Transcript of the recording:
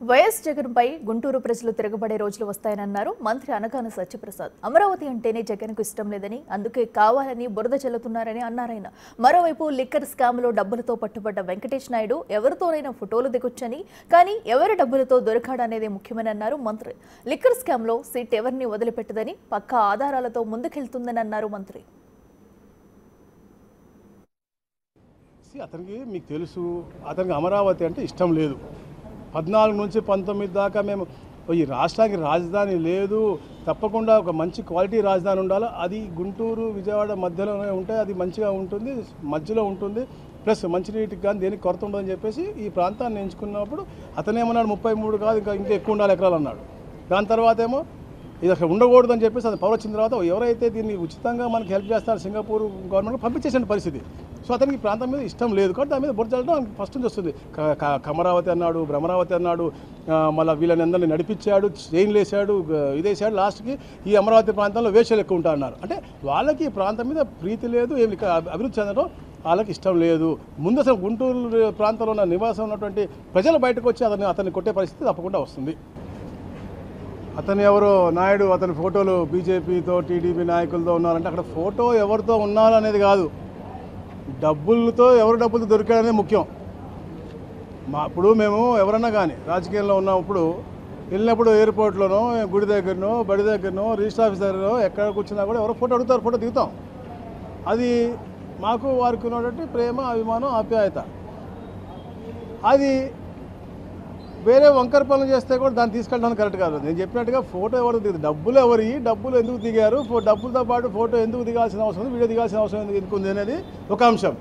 YS జగన్పై గుంటూరు ప్రజలు తిరగబడే రోజులు వస్తాయన్నారు మంత్రి అనగాని సత్యప్రసాద్. అమరావతి అంటేనే జగన్కు ఇష్టం లేదని, అందుకే కావాలని బురద చల్లుతున్నారని అన్నారాయన. మరోవైపు లిక్కర్ స్కామ్లో డబ్బులతో పట్టుబడ్డ వెంకటేష్ నాయుడు ఎవరితోనైనా ఫోటోలు దిగొచ్చని, కానీ ఎవరి డబ్బులతో దొరకాడనేదే ముఖ్యమని అన్నారు మంత్రి. లిక్కర్ స్కామ్లో సీట్ ఎవరిని వదిలిపెట్టదని, పక్కా ఆధారాలతో ముందుకెళ్తుందని అన్నారు మంత్రి. అతనికి మీకు తెలుసు, అతనికి అమరావతి అంటే ఇష్టం లేదు. 14 నుంచి 19 దాకా మేము ఈ రాష్ట్రానికి రాజధాని లేదు, తప్పకుండా ఒక మంచి క్వాలిటీ రాజధాని ఉండాలి, అది గుంటూరు విజయవాడ మధ్యలోనే ఉంటే అది మంచిగా ఉంటుంది, మధ్యలో ఉంటుంది, ప్లస్ మంచినీటికి కానీ దేనికి కొరత ఉండదని చెప్పేసి ఈ ప్రాంతాన్ని ఎంచుకున్నప్పుడు అతనేమన్నాడు 33 కాదు ఇంకా ఎక్కువ ఉండాలి ఎకరాలు అన్నాడు. దాని తర్వాత ఏమో ఇది అక్కడ ఉండకూడదని చెప్పేసి అది పవర్ వచ్చిన తర్వాత ఎవరైతే దీన్ని ఉచితంగా మనకి హెల్ప్ చేస్తారో సింగపూర్ గవర్నమెంట్ పంపించేసిన పరిస్థితి. సో అతనికి ఈ ప్రాంతం మీద ఇష్టం లేదు కాబట్టి దాని మీద బొట్టు చల్లడం ఫస్ట్ నుంచి వస్తుంది. కమరావతి అన్నాడు, భ్రమరావతి అన్నాడు, మళ్ళీ వీళ్ళని అందరినీ నడిపించాడు, చైన్లు వేసాడు, ఇదేసాడు. లాస్ట్కి ఈ అమరావతి ప్రాంతంలో వేషాలు ఎక్కువ ఉంటా అన్నారు. అంటే వాళ్ళకి ఈ ప్రాంతం మీద ప్రీతి లేదు, ఏమి అభివృద్ధి చెందడం వాళ్ళకి ఇష్టం లేదు. ముందు అసలు గుంటూరు ప్రాంతంలో ఉన్న నివాసం ఉన్నటువంటి ప్రజలు బయటకు వచ్చి అతన్ని కొట్టే పరిస్థితి తప్పకుండా వస్తుంది. అతను ఎవరో నాయుడు, అతని ఫోటోలు బీజేపీతో టీడీపీ నాయకులతో ఉన్నారంటే అక్కడ ఫోటో ఎవరితో ఉన్నారనేది కాదు, డబ్బులతో ఎవరు డబ్బులు దొరికాడనేది ముఖ్యం. ఇప్పుడు మేము ఎవరన్నా కానీ రాజకీయాల్లో ఉన్నప్పుడు వెళ్ళినప్పుడు ఎయిర్పోర్ట్లోనో, గుడి దగ్గరనో, బడి దగ్గరనో, రిజిస్టర్ ఆఫీస్ దగ్గరనో ఎక్కడ కూర్చున్నా కూడా ఎవరో ఫోటో అడుగుతారు, ఫోటో దిగుతాం. అది మాకు వారికి ఉన్నటువంటి ప్రేమ, అభిమానం, ఆప్యాయత. అది వేరే వంకర పనులు చేస్తే కూడా దాన్ని తీసుకెళ్ళడానికి కరెక్ట్ కాదు. నేను చెప్పినట్టుగా ఫోటో ఎవరు దిగుతారు, డబ్బులు ఎందుకు దిగారు, డబ్బులతో పాటు ఫోటో ఎందుకు దిగాల్సిన అవసరం ఉంది, వీడియో దిగాల్సిన అవసరం ఎందుకు ఉంది అనేది ఒక అంశం.